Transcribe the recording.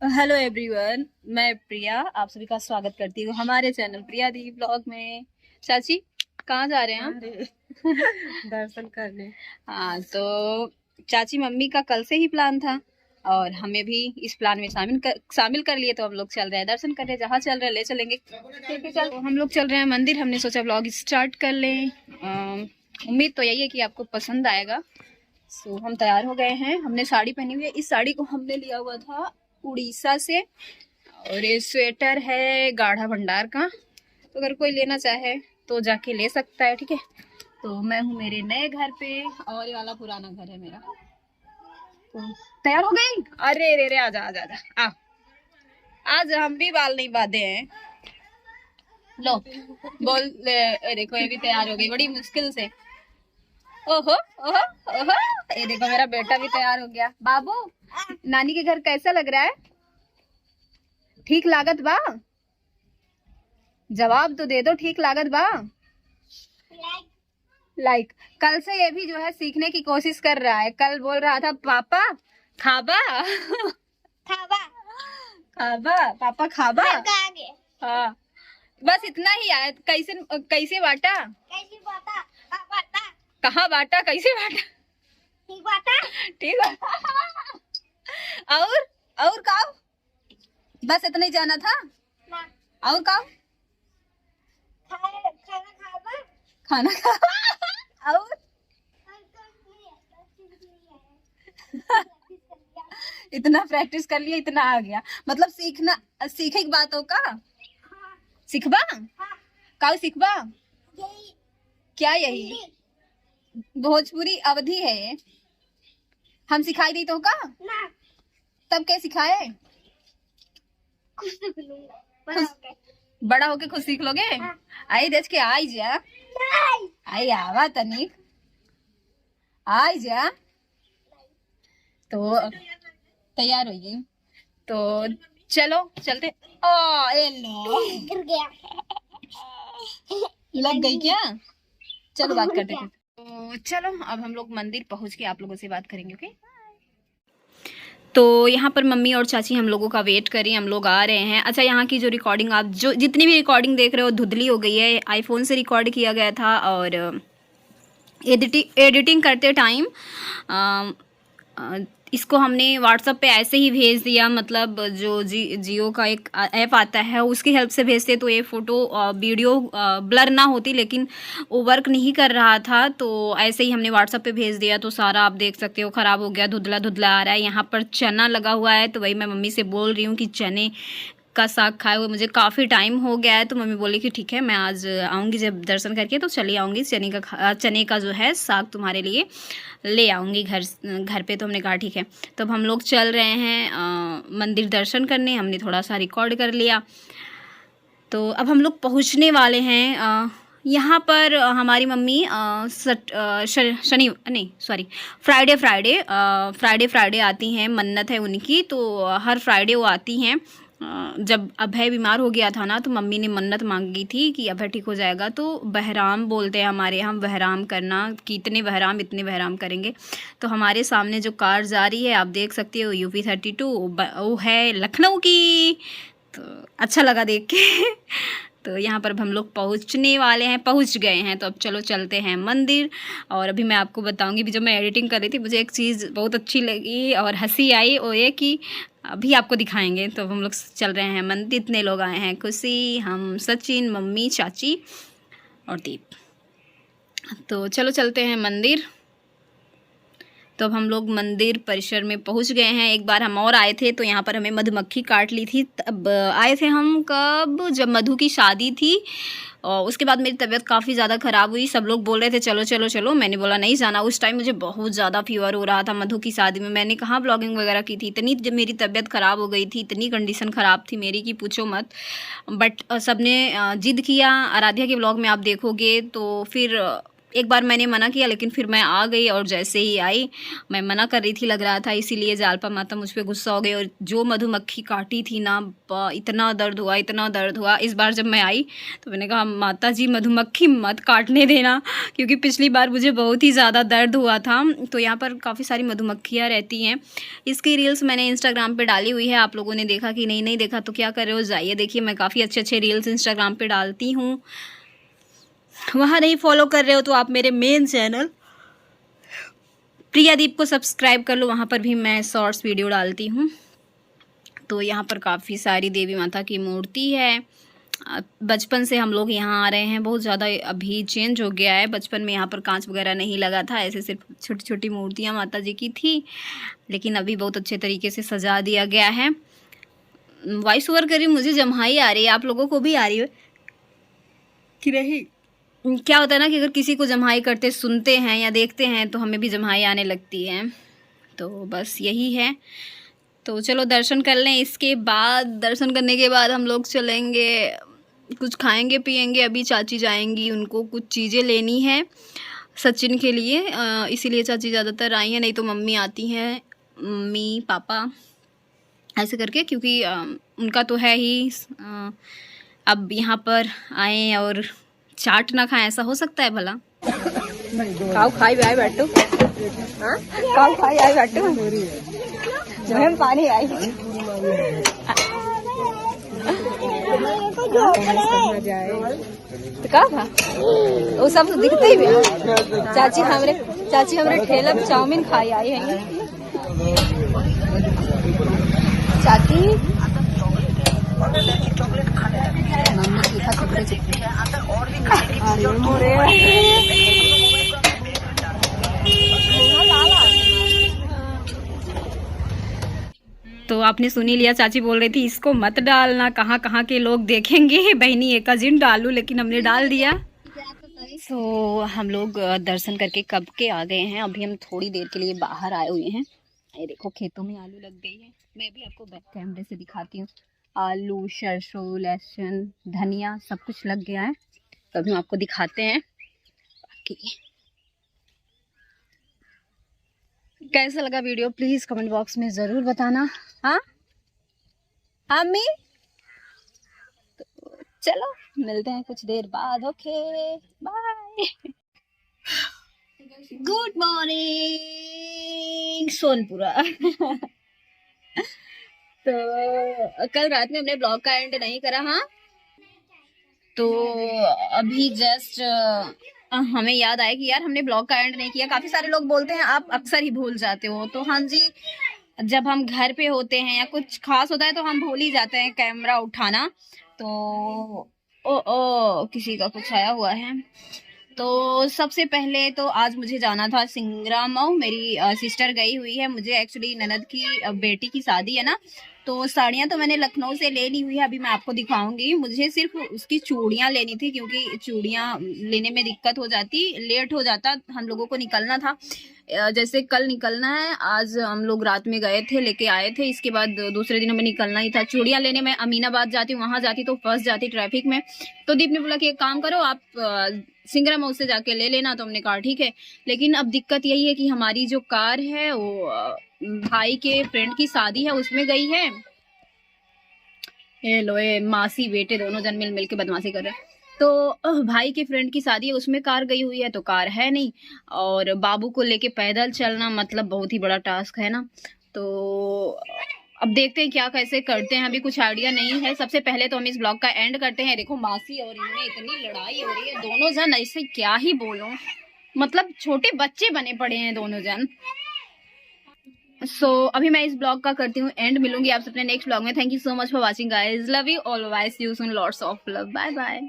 Hello everyone, मैं प्रिया आप सभी का स्वागत करती हूँ हमारे चैनल प्रिया दी ब्लॉग में। चाची कहाँ जा रहे हैं हम? दर्शन करने। हाँ, तो चाची मम्मी का कल से ही प्लान था और हमें भी इस प्लान में शामिल कर लिए, तो हम लोग चल रहे हैं दर्शन करने। जहाँ चल रहे हैं ले चलेंगे। ठीक है, चल हम लोग चल रहे हैं मंदिर। हमने सोचा ब्लॉग स्टार्ट कर लें। उम्मीद तो यही है कि आपको पसंद आएगा। सो हम तैयार हो गए हैं। हमने साड़ी पहनी हुई है। इस साड़ी को हमने लिया हुआ था उड़ीसा से और ये स्वेटर है गाढ़ा भंडार का। तो अगर कोई लेना चाहे तो जाके ले सकता है। ठीक है, तो मैं हूँ मेरे नए घर पे और ये वाला पुराना घर है मेरा। तो तैयार हो गई? अरे रे रे, आजा आजा आजा आ। आज हम भी बाल नहीं बांधे हैं। लो बोल देखो ये भी तैयार हो गई बड़ी मुश्किल से। ओहो ओहो ओहो, ये देखो मेरा बेटा भी तैयार हो गया। बाबू, नानी के घर कैसा लग रहा है? ठीक लागत बा? जवाब तो दे दो, ठीक लागत बा? लाइक कल से ये भी जो है सीखने की कोशिश कर रहा है। कल बोल रहा था पापा खाबा खाबा खाबा, पापा खाबा। आगे हाँ, बस इतना ही आया। कैसे कैसे बांटा? कैसी बाता बाता कहाँ बांटा, कैसे बांटा? ठीक बाता ठीक है। और का? बस इतना ही जाना था। ना और का? खाना खाबा खाना खा और इतना प्रैक्टिस कर लिया, इतना आ गया। मतलब सीखना सीखे की बात हो का? सीखबा का? सीखबा यही क्या? यही भोजपुरी अवधि है ये। हम सिखाई दी तो का? ना तब क्या सिखाए? कुछ लूंगा बड़ा होके खुद सीख लोगे। आई देख के आई जा, आई आवा तनिक आई जा। तो तैयार होइए, तो चलो चलते। ओ ए लो, गिर गया लग गई क्या? चलो बात करते हैं। तो चलो अब हम लोग मंदिर पहुंच के आप लोगों से बात करेंगे। ओके, तो यहाँ पर मम्मी और चाची हम लोगों का वेट करें, हम लोग आ रहे हैं। अच्छा, यहाँ की जो रिकॉर्डिंग आप जो जितनी भी रिकॉर्डिंग देख रहे हो धुंधली हो गई है। आईफोन से रिकॉर्ड किया गया था और एडिटिंग करते टाइम इसको हमने व्हाट्सएप पे ऐसे ही भेज दिया। मतलब जो जियो का एक ऐप आता है उसकी हेल्प से भेजते तो ये फ़ोटो वीडियो ब्लर ना होती, लेकिन वो वर्क नहीं कर रहा था। तो ऐसे ही हमने व्हाट्सएप पे भेज दिया तो सारा आप देख सकते हो ख़राब हो गया, धुंधला धुंधला आ रहा है। यहाँ पर चना लगा हुआ है तो वही मैं मम्मी से बोल रही हूँ कि चने का साग खाए हुए मुझे काफ़ी टाइम हो गया है। तो मम्मी बोली कि ठीक है मैं आज आऊँगी जब दर्शन करके तो चली आऊँगी, चने का जो है साग तुम्हारे लिए ले आऊँगी घर पे। तो हमने कहा ठीक है। तो अब हम लोग चल रहे हैं मंदिर दर्शन करने। हमने थोड़ा सा रिकॉर्ड कर लिया तो अब हम लोग पहुँचने वाले हैं। यहाँ पर हमारी मम्मी फ्राइडे आती हैं। मन्नत है उनकी, तो हर फ्राइडे वो आती हैं। जब अभय बीमार हो गया था ना तो मम्मी ने मन्नत मांगी थी कि अभय ठीक हो जाएगा तो बहराम बोलते हैं हमारे, हम बहराम करना कि इतने बहराम करेंगे। तो हमारे सामने जो कार जा रही है आप देख सकते हो UP-32, वो है लखनऊ की। तो अच्छा लगा देख के। तो यहाँ पर हम लोग पहुँच गए हैं। तो अब चलो चलते हैं मंदिर। और अभी मैं आपको बताऊंगी भी, जब मैं एडिटिंग कर रही थी मुझे एक चीज़ बहुत अच्छी लगी और हंसी आई, वो ये कि अभी आपको दिखाएंगे। तो हम लोग चल रहे हैं मंदिर। इतने लोग आए हैं, खुशी, हम, सचिन, मम्मी, चाची और दीप। तो चलो चलते हैं मंदिर। तो अब हम लोग मंदिर परिसर में पहुंच गए हैं। एक बार हम और आए थे तो यहाँ पर हमें मधुमक्खी काट ली थी। तब आए थे हम कब, जब मधु की शादी थी। और उसके बाद मेरी तबीयत काफ़ी ज़्यादा ख़राब हुई। सब लोग बोल रहे थे चलो चलो चलो, मैंने बोला नहीं जाना। उस टाइम मुझे बहुत ज़्यादा फीवर हो रहा था मधु की शादी में। मैंने कहाँ ब्लॉगिंग वगैरह की थी। इतनी जब मेरी तबीयत ख़राब हो गई थी, इतनी कंडीशन ख़राब थी मेरी कि पूछो मत। बट सब ने ज़िद किया। आराध्या के ब्लॉग में आप देखोगे तो फिर एक बार मैंने मना किया लेकिन फिर मैं आ गई, और जैसे ही आई मैं मना कर रही थी लग रहा था, इसीलिए जालपा माता मुझ पे गुस्सा हो गई। और जो मधुमक्खी काटी थी ना, इतना दर्द हुआ, इतना दर्द हुआ। इस बार जब मैं आई तो मैंने कहा माता जी मधुमक्खी मत काटने देना, क्योंकि पिछली बार मुझे बहुत ही ज़्यादा दर्द हुआ था। तो यहाँ पर काफ़ी सारी मधुमक्खियाँ रहती हैं। इसकी रील्स मैंने इंस्टाग्राम पर डाली हुई है, आप लोगों ने देखा कि नहीं देखा तो क्या कर रहे हो, जाइए देखिए। मैं काफ़ी अच्छे रील्स इंस्टाग्राम पर डालती हूँ, वहाँ नहीं फॉलो कर रहे हो तो आप मेरे मेन चैनल प्रियादीप को सब्सक्राइब कर लो, वहाँ पर भी मैं शॉर्ट्स वीडियो डालती हूँ। तो यहाँ पर काफ़ी सारी देवी माता की मूर्ति है। बचपन से हम लोग यहाँ आ रहे हैं, बहुत ज़्यादा अभी चेंज हो गया है। बचपन में यहाँ पर कांच वगैरह नहीं लगा था, ऐसे सिर्फ छोटी छोटी मूर्तियाँ माता जी की थी, लेकिन अभी बहुत अच्छे तरीके से सजा दिया गया है। वॉइस ओवर करी मुझे जम्हाई आ रही है, आप लोगों को भी आ रही है कि नहीं? क्या होता है ना कि अगर किसी को जम्हाई करते सुनते हैं या देखते हैं तो हमें भी जम्हाई आने लगती है। तो बस यही है। तो चलो दर्शन कर लें, इसके बाद दर्शन करने के बाद हम लोग चलेंगे, कुछ खाएंगे पिएंगे। अभी चाची जाएंगी, उनको कुछ चीज़ें लेनी है सचिन के लिए, इसीलिए चाची ज़्यादातर आई हैं, नहीं तो मम्मी आती हैं, मम्मी पापा ऐसे करके, क्योंकि उनका तो है ही। अब यहाँ पर आए और चाट ना खाएं, ऐसा हो सकता है भला? काऊ खाई आए बैठो, हाँ काऊ खाई आए बैठो, मुँह पानी आई। तो का था वो सब तो दिखते ही भी। चाची हमरे ठेला पे चाउमीन खाई आई है। चाची तो आपने सुन ही लिया, चाची बोल रही थी इसको मत डालना, कहाँ कहाँ के लोग देखेंगे, बहनी एक जिन डालू, लेकिन हमने डाल दिया। तो हम लोग दर्शन करके कब के आ गए हैं, अभी हम थोड़ी देर के लिए बाहर आए हुए हैं। ये देखो खेतों में आलू लग गई है, मैं भी आपको बैक कैमरे से दिखाती हूँ। आलू, सरसों, लहसुन, धनिया सब कुछ लग गया है, तो अभी हम आपको दिखाते हैं। बाकी कैसा लगा वीडियो प्लीज़ कमेंट बॉक्स में ज़रूर बताना। हाँ अम्मी, तो चलो मिलते हैं कुछ देर बाद। Okay bye. Good morning Sonpura. तो कल रात में हमने ब्लॉग का एंड नहीं करा, हाँ, तो अभी जस्ट हमें याद आया कि यार हमने ब्लॉग का एंड नहीं किया। काफी सारे लोग बोलते हैं आप अक्सर ही भूल जाते हो, तो हाँ जी, जब हम घर पे होते हैं या कुछ खास होता है तो हम भूल ही जाते हैं कैमरा उठाना। तो ओ किसी का कुछ आया हुआ है। तो सबसे पहले तो आज मुझे जाना था सिंगरामऊ, मेरी सिस्टर गई हुई है, मुझे एक्चुअली ननद की बेटी की शादी है ना, तो साड़ियाँ तो मैंने लखनऊ से ले ली हुई है, अभी मैं आपको दिखाऊंगी। मुझे सिर्फ उसकी चूड़ियाँ लेनी थी, क्योंकि चूड़ियाँ लेने में दिक्कत हो जाती, लेट हो जाता, हम लोगों को निकलना था। जैसे कल निकलना है, आज हम लोग रात में गए थे लेके आए थे, इसके बाद दूसरे दिन हमें निकलना ही था। चूड़ियाँ लेने में अमीनाबाद जाती, वहाँ जाती तो फंस जाती ट्रैफिक में। तो दीप ने बोला कि एक काम करो आप सिंगरामऊ से जाके ले लेना, तो हमने कहा ठीक है। लेकिन अब दिक्कत यही है कि हमारी जो कार है वो भाई के फ्रेंड की शादी है उसमें गई है। ये लो, ये मासी बेटे दोनों जन मिल के बदमाशी कर रहे हैं। तो भाई के फ्रेंड की शादी है उसमें कार गई हुई है, तो कार है नहीं, और बाबू को लेके पैदल चलना मतलब बहुत ही बड़ा टास्क है ना। तो अब देखते हैं क्या कैसे करते हैं, अभी कुछ आइडिया नहीं है। सबसे पहले तो हम इस ब्लॉग का एंड करते हैं। देखो मासी और इनमें इतनी लड़ाई हो रही है, दोनों जन ऐसे क्या ही बोलूं, मतलब छोटे बच्चे बने पड़े हैं दोनों जन। सो अभी मैं इस ब्लॉग का करती हूँ एंड, मिलूंगी आपसे अपने नेक्स्ट ब्लॉग में। Thank you so much for watching guys, love you all, bye, see you soon, lots of love, bye bye.